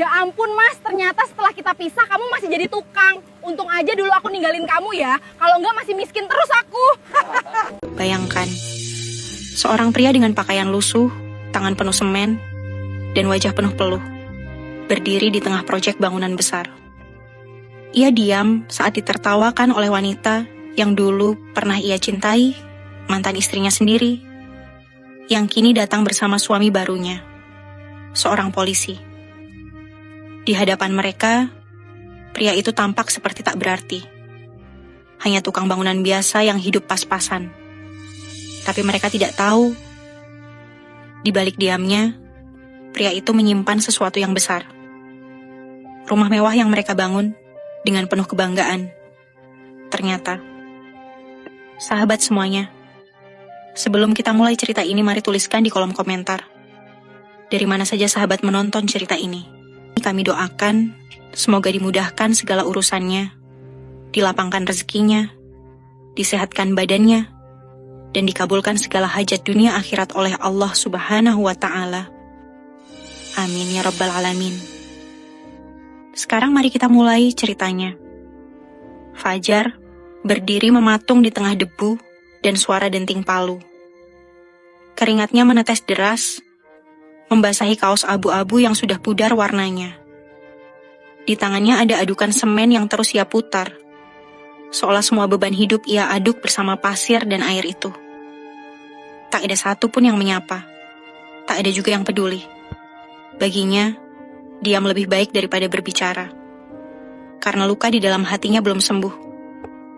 Ya ampun mas, ternyata setelah kita pisah kamu masih jadi tukang. Untung aja dulu aku ninggalin kamu ya, kalau enggak masih miskin terus aku. Bayangkan, seorang pria dengan pakaian lusuh, tangan penuh semen, dan wajah penuh peluh, berdiri di tengah proyek bangunan besar. Ia diam saat ditertawakan oleh wanita yang dulu pernah ia cintai, mantan istrinya sendiri, yang kini datang bersama suami barunya, seorang polisi. Di hadapan mereka, pria itu tampak seperti tak berarti. Hanya tukang bangunan biasa yang hidup pas-pasan. Tapi mereka tidak tahu, di balik diamnya, pria itu menyimpan sesuatu yang besar. Rumah mewah yang mereka bangun dengan penuh kebanggaan. Ternyata, sahabat semuanya, sebelum kita mulai cerita ini, mari tuliskan di kolom komentar. Dari mana saja sahabat menonton cerita ini. Kami doakan, semoga dimudahkan segala urusannya, dilapangkan rezekinya, disehatkan badannya, dan dikabulkan segala hajat dunia akhirat oleh Allah Subhanahu wa Ta'ala. Amin ya Rabbal Alamin. Sekarang mari kita mulai ceritanya. Fajar berdiri mematung di tengah debu dan suara denting palu. Keringatnya menetes deras, membasahi kaos abu-abu yang sudah pudar warnanya. Di tangannya ada adukan semen yang terus ia putar, seolah semua beban hidup ia aduk bersama pasir dan air itu. Tak ada satu pun yang menyapa, tak ada juga yang peduli. Baginya, diam lebih baik daripada berbicara. Karena luka di dalam hatinya belum sembuh,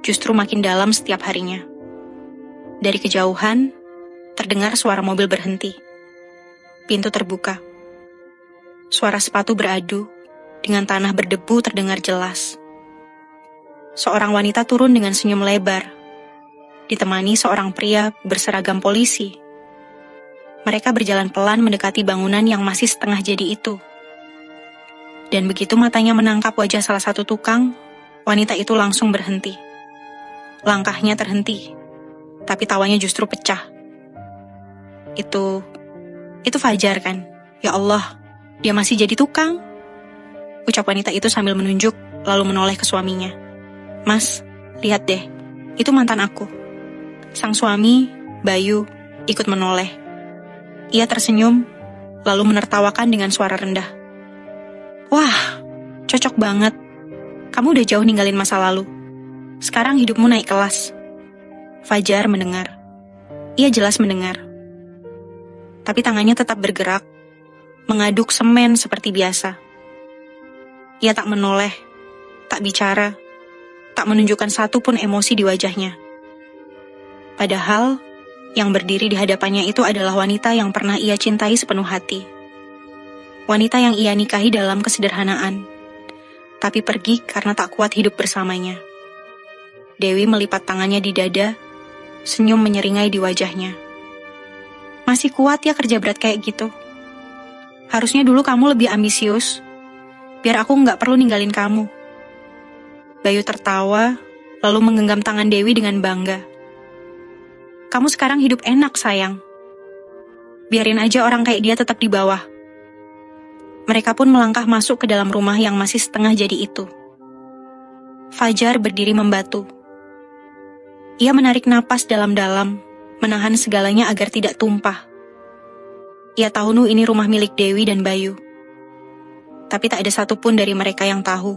justru makin dalam setiap harinya. Dari kejauhan, terdengar suara mobil berhenti. Pintu terbuka. Suara sepatu beradu, dengan tanah berdebu terdengar jelas. Seorang wanita turun dengan senyum lebar, ditemani seorang pria berseragam polisi. Mereka berjalan pelan mendekati bangunan yang masih setengah jadi itu. Dan begitu matanya menangkap wajah salah satu tukang, wanita itu langsung berhenti. Langkahnya terhenti, tapi tawanya justru pecah. Itu Fajar kan? Ya Allah, dia masih jadi tukang. Ucap wanita itu sambil menunjuk, lalu menoleh ke suaminya. Mas, lihat deh, itu mantan aku. Sang suami, Bayu, ikut menoleh. Ia tersenyum, lalu menertawakan dengan suara rendah. Wah, cocok banget. Kamu udah jauh ninggalin masa lalu. Sekarang hidupmu naik kelas. Fajar mendengar. Ia jelas mendengar. Tapi tangannya tetap bergerak, mengaduk semen seperti biasa. Ia tak menoleh, tak bicara, tak menunjukkan satu pun emosi di wajahnya. Padahal, yang berdiri di hadapannya itu adalah wanita yang pernah ia cintai sepenuh hati. Wanita yang ia nikahi dalam kesederhanaan, tapi pergi karena tak kuat hidup bersamanya. Dewi melipat tangannya di dada, senyum menyeringai di wajahnya. Masih kuat ya kerja berat kayak gitu. Harusnya dulu kamu lebih ambisius, biar aku nggak perlu ninggalin kamu. Bayu tertawa, lalu menggenggam tangan Dewi dengan bangga. Kamu sekarang hidup enak, sayang. Biarin aja orang kayak dia tetap di bawah. Mereka pun melangkah masuk ke dalam rumah yang masih setengah jadi itu. Fajar berdiri membatu. Ia menarik napas dalam-dalam, menahan segalanya agar tidak tumpah. Ia tahu ini rumah milik Dewi dan Bayu. Tapi tak ada satupun dari mereka yang tahu.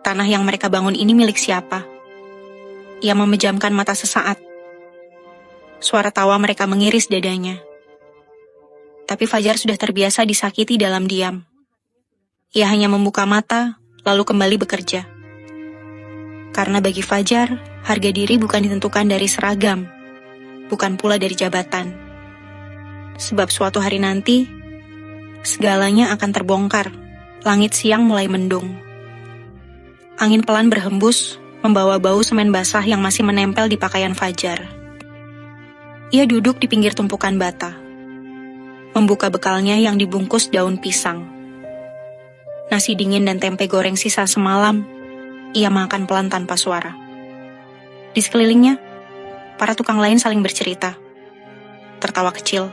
Tanah yang mereka bangun ini milik siapa. Ia memejamkan mata sesaat. Suara tawa mereka mengiris dadanya. Tapi Fajar sudah terbiasa disakiti dalam diam. Ia hanya membuka mata, lalu kembali bekerja. Karena bagi Fajar, harga diri bukan ditentukan dari seragam, bukan pula dari jabatan. Sebab suatu hari nanti, segalanya akan terbongkar. Langit siang mulai mendung. Angin pelan berhembus, membawa bau semen basah yang masih menempel di pakaian Fajar. Ia duduk di pinggir tumpukan bata, membuka bekalnya yang dibungkus daun pisang. Nasi dingin dan tempe goreng sisa semalam, ia makan pelan tanpa suara. Di sekelilingnya, para tukang lain saling bercerita, tertawa kecil,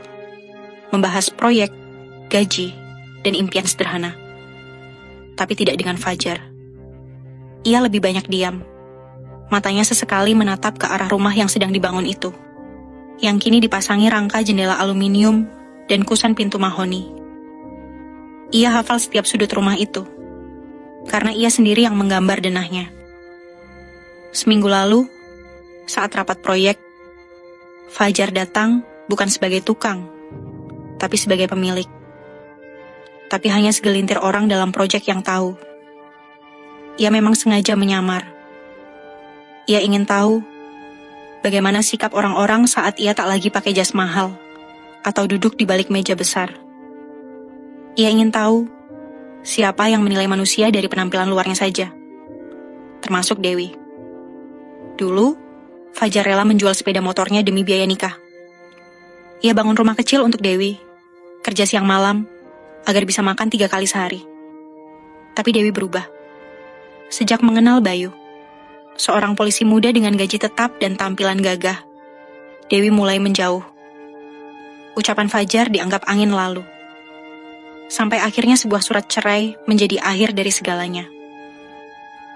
membahas proyek, gaji, dan impian sederhana. tapi tidak dengan Fajar. Ia lebih banyak diam. Matanya sesekali menatap ke arah rumah yang sedang dibangun itu, yang kini dipasangi rangka jendela aluminium dan kusen pintu mahoni. Ia hafal setiap sudut rumah itu, karena ia sendiri yang menggambar denahnya. Seminggu lalu, saat rapat proyek, Fajar datang bukan sebagai tukang, tapi sebagai pemilik. Tapi hanya segelintir orang dalam proyek yang tahu. Ia memang sengaja menyamar. Ia ingin tahu bagaimana sikap orang-orang saat ia tak lagi pakai jas mahal atau duduk di balik meja besar. Ia ingin tahu siapa yang menilai manusia dari penampilan luarnya saja, termasuk Dewi. Dulu, Fajar rela menjual sepeda motornya demi biaya nikah. Ia bangun rumah kecil untuk Dewi, kerja siang malam, agar bisa makan 3 kali sehari. Tapi Dewi berubah. Sejak mengenal Bayu, seorang polisi muda dengan gaji tetap dan tampilan gagah, Dewi mulai menjauh. Ucapan Fajar dianggap angin lalu. Sampai akhirnya sebuah surat cerai menjadi akhir dari segalanya.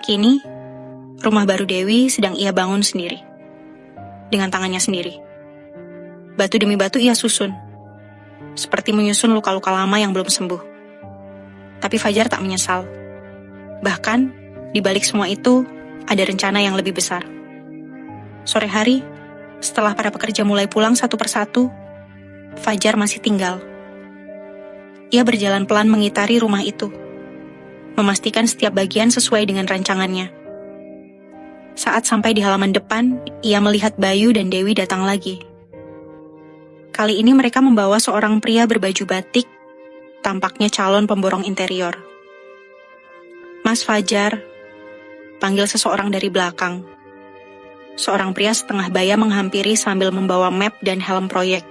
Kini, rumah baru Dewi sedang ia bangun sendiri. Dengan tangannya sendiri. Batu demi batu ia susun. Seperti menyusun luka-luka lama yang belum sembuh. Tapi Fajar tak menyesal. Bahkan, di balik semua itu, ada rencana yang lebih besar. Sore hari, setelah para pekerja mulai pulang satu persatu, Fajar masih tinggal. Ia berjalan pelan mengitari rumah itu, memastikan setiap bagian sesuai dengan rancangannya. Saat sampai di halaman depan, ia melihat Bayu dan Dewi datang lagi. Kali ini mereka membawa seorang pria berbaju batik, tampaknya calon pemborong interior. Mas Fajar, panggil seseorang dari belakang. Seorang pria setengah baya menghampiri sambil membawa map dan helm proyek.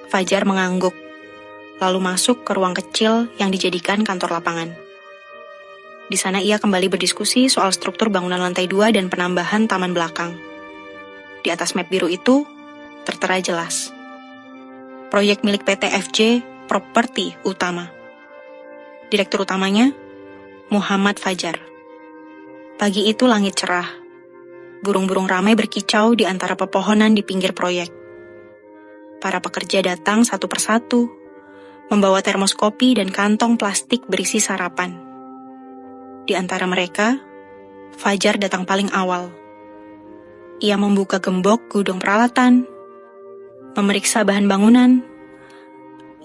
Fajar mengangguk, lalu masuk ke ruang kecil yang dijadikan kantor lapangan. Di sana ia kembali berdiskusi soal struktur bangunan lantai 2 dan penambahan taman belakang. Di atas map biru itu, tertera jelas. Proyek milik PT FJ Properti Utama. Direktur utamanya, Muhammad Fajar. Pagi itu langit cerah. Burung-burung ramai berkicau di antara pepohonan di pinggir proyek. Para pekerja datang satu persatu, membawa termos kopi dan kantong plastik berisi sarapan. Di antara mereka, Fajar datang paling awal. Ia membuka gembok gudang peralatan, memeriksa bahan bangunan,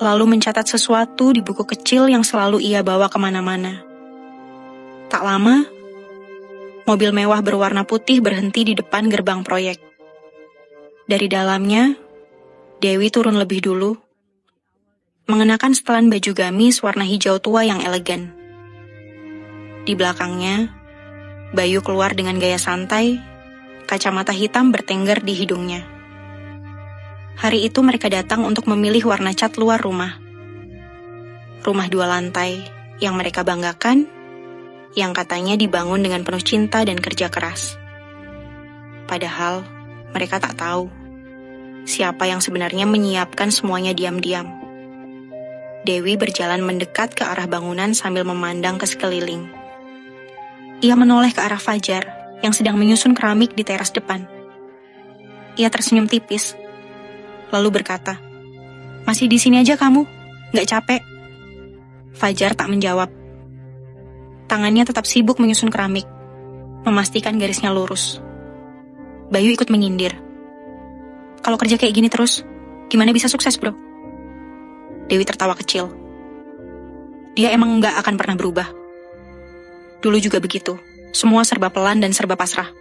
lalu mencatat sesuatu di buku kecil yang selalu ia bawa kemana-mana. Tak lama, mobil mewah berwarna putih berhenti di depan gerbang proyek. Dari dalamnya, Dewi turun lebih dulu, mengenakan setelan baju gamis warna hijau tua yang elegan. Di belakangnya, Bayu keluar dengan gaya santai, kacamata hitam bertengger di hidungnya. Hari itu mereka datang untuk memilih warna cat luar rumah. Rumah 2 lantai yang mereka banggakan, yang katanya dibangun dengan penuh cinta dan kerja keras. Padahal, mereka tak tahu siapa yang sebenarnya menyiapkan semuanya diam-diam. Dewi berjalan mendekat ke arah bangunan sambil memandang ke sekeliling. Ia menoleh ke arah Fajar yang sedang menyusun keramik di teras depan. Ia tersenyum tipis, lalu berkata, "Masih di sini aja kamu? Nggak capek?" Fajar tak menjawab. Tangannya tetap sibuk menyusun keramik, memastikan garisnya lurus. Bayu ikut menyindir. "Kalau kerja kayak gini terus, gimana bisa sukses, bro?" Dewi tertawa kecil. Dia emang nggak akan pernah berubah. Dulu juga begitu, semua serba pelan dan serba pasrah.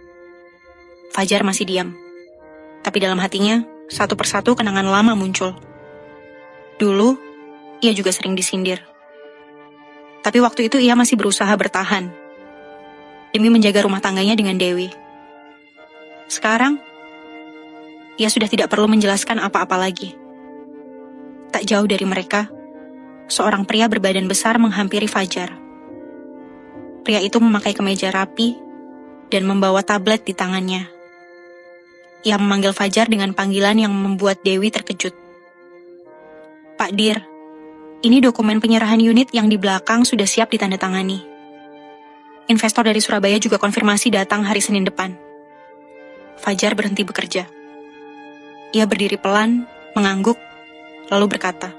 Fajar masih diam. Tapi dalam hatinya, satu persatu kenangan lama muncul. Dulu, ia juga sering disindir. Tapi waktu itu ia masih berusaha bertahan, demi menjaga rumah tangganya dengan Dewi. Sekarang, ia sudah tidak perlu menjelaskan apa-apa lagi. Tak jauh dari mereka, seorang pria berbadan besar menghampiri Fajar. Pria itu memakai kemeja rapi dan membawa tablet di tangannya. Ia memanggil Fajar dengan panggilan yang membuat Dewi terkejut. "Pak Dir." Ini dokumen penyerahan unit yang di belakang sudah siap ditandatangani. Investor dari Surabaya juga konfirmasi datang hari Senin depan. Fajar berhenti bekerja. Ia berdiri pelan, mengangguk, lalu berkata,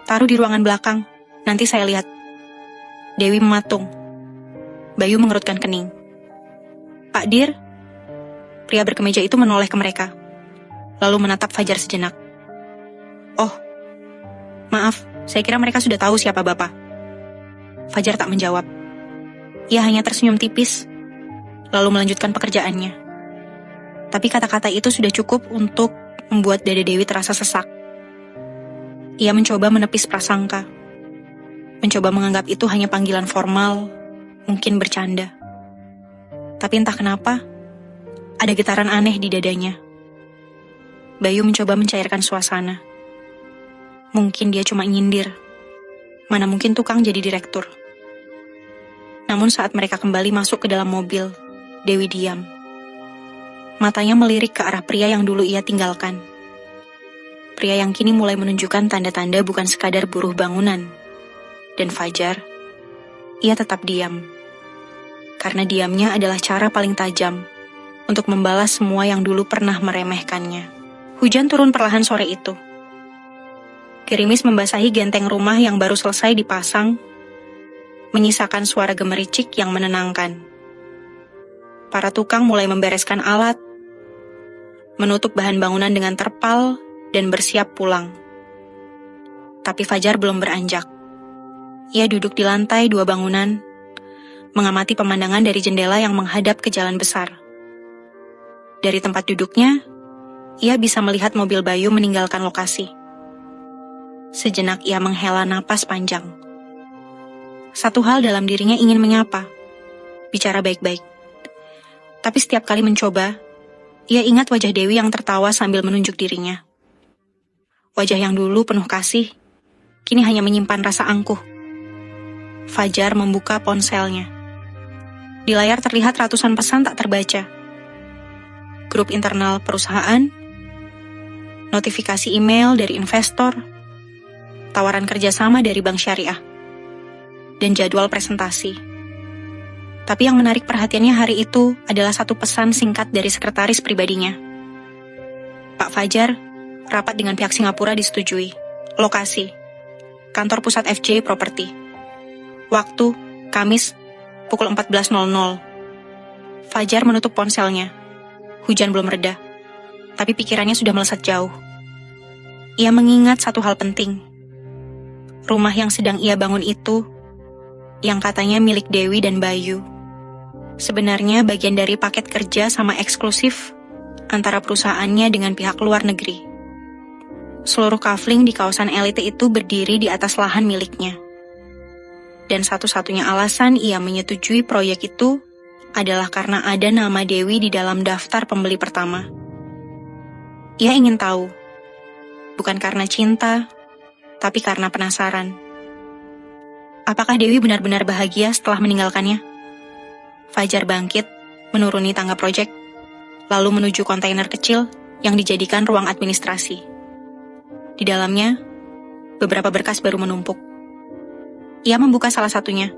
"Taruh di ruangan belakang, nanti saya lihat." Dewi mematung. Bayu mengerutkan kening. "Pak Dir?" Pria berkemeja itu menoleh ke mereka, lalu menatap Fajar sejenak. "Oh, maaf, saya kira mereka sudah tahu siapa Bapak." Fajar tak menjawab. Ia hanya tersenyum tipis, lalu melanjutkan pekerjaannya. Tapi kata-kata itu sudah cukup untuk membuat dada Dewi terasa sesak. Ia mencoba menepis prasangka, mencoba menganggap itu hanya panggilan formal, mungkin bercanda. Tapi entah kenapa, ada getaran aneh di dadanya. Bayu mencoba mencairkan suasana. Mungkin dia cuma nyindir. Mana mungkin tukang jadi direktur. Namun saat mereka kembali masuk ke dalam mobil, Dewi diam. Matanya melirik ke arah pria yang dulu ia tinggalkan. Pria yang kini mulai menunjukkan tanda-tanda bukan sekadar buruh bangunan. Dan Fajar, ia tetap diam. Karena diamnya adalah cara paling tajam untuk membalas semua yang dulu pernah meremehkannya. Hujan turun perlahan sore itu. Gerimis membasahi genteng rumah yang baru selesai dipasang, menyisakan suara gemericik yang menenangkan. Para tukang mulai membereskan alat, menutup bahan bangunan dengan terpal, dan bersiap pulang. Tapi Fajar belum beranjak. Ia duduk di lantai 2 bangunan, mengamati pemandangan dari jendela yang menghadap ke jalan besar. Dari tempat duduknya, ia bisa melihat mobil Bayu meninggalkan lokasi. Sejenak ia menghela napas panjang. Satu hal dalam dirinya ingin menyapa, bicara baik-baik. Tapi setiap kali mencoba, ia ingat wajah Dewi yang tertawa sambil menunjuk dirinya. Wajah yang dulu penuh kasih, kini hanya menyimpan rasa angkuh. Fajar membuka ponselnya. Di layar terlihat ratusan pesan tak terbaca. Grup internal perusahaan, notifikasi email dari investor, tawaran kerjasama dari bank syariah, dan jadwal presentasi. Tapi yang menarik perhatiannya hari itu adalah satu pesan singkat dari sekretaris pribadinya. "Pak Fajar, rapat dengan pihak Singapura disetujui. Lokasi, kantor pusat FJ Property. Waktu, Kamis, pukul 14.00. Fajar menutup ponselnya. Hujan belum reda, tapi pikirannya sudah melesat jauh. Ia mengingat satu hal penting. Rumah yang sedang ia bangun itu, yang katanya milik Dewi dan Bayu, sebenarnya bagian dari paket kerja sama eksklusif antara perusahaannya dengan pihak luar negeri. Seluruh kafling di kawasan elite itu berdiri di atas lahan miliknya. Dan satu-satunya alasan ia menyetujui proyek itu adalah karena ada nama Dewi di dalam daftar pembeli pertama. Ia ingin tahu, bukan karena cinta, tapi karena penasaran. Apakah Dewi benar-benar bahagia setelah meninggalkannya? Fajar bangkit, menuruni tangga proyek, lalu menuju kontainer kecil yang dijadikan ruang administrasi. Di dalamnya, beberapa berkas baru menumpuk. Ia membuka salah satunya.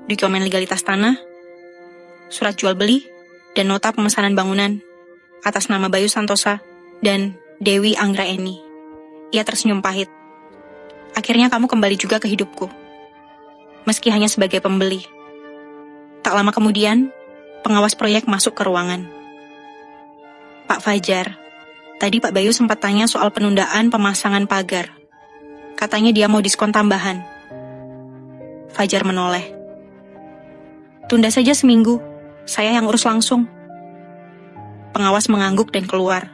Dokumen legalitas tanah, surat jual beli, dan nota pemesanan bangunan atas nama Bayu Santosa dan Dewi Anggraeni. Ia tersenyum pahit. Akhirnya kamu kembali juga ke hidupku. Meski hanya sebagai pembeli. Tak lama kemudian, pengawas proyek masuk ke ruangan. "Pak Fajar, tadi Pak Bayu sempat tanya soal penundaan pemasangan pagar. Katanya dia mau diskon tambahan." Fajar menoleh. "Tunda saja seminggu, saya yang urus langsung." Pengawas mengangguk dan keluar.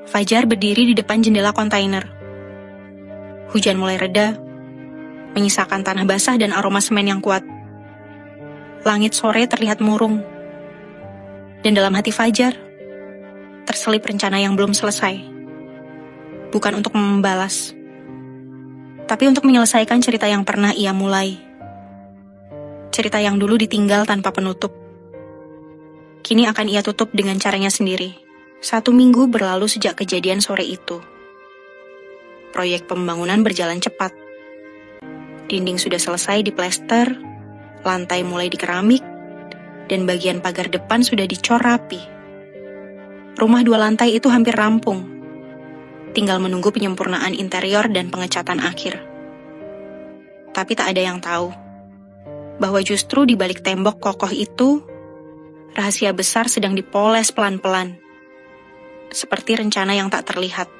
Fajar berdiri di depan jendela kontainer. Hujan mulai reda, menyisakan tanah basah dan aroma semen yang kuat. Langit sore terlihat murung. Dan dalam hati Fajar, terselip rencana yang belum selesai. Bukan untuk membalas, tapi untuk menyelesaikan cerita yang pernah ia mulai. Cerita yang dulu ditinggal tanpa penutup. Kini akan ia tutup dengan caranya sendiri. 1 minggu berlalu sejak kejadian sore itu. proyek pembangunan berjalan cepat. Dinding sudah selesai diplester, lantai mulai dikeramik, dan bagian pagar depan sudah dicor rapi. Rumah 2 lantai itu hampir rampung. Tinggal menunggu penyempurnaan interior dan pengecatan akhir. Tapi tak ada yang tahu bahwa justru di balik tembok kokoh itu, rahasia besar sedang dipoles pelan-pelan. Seperti rencana yang tak terlihat.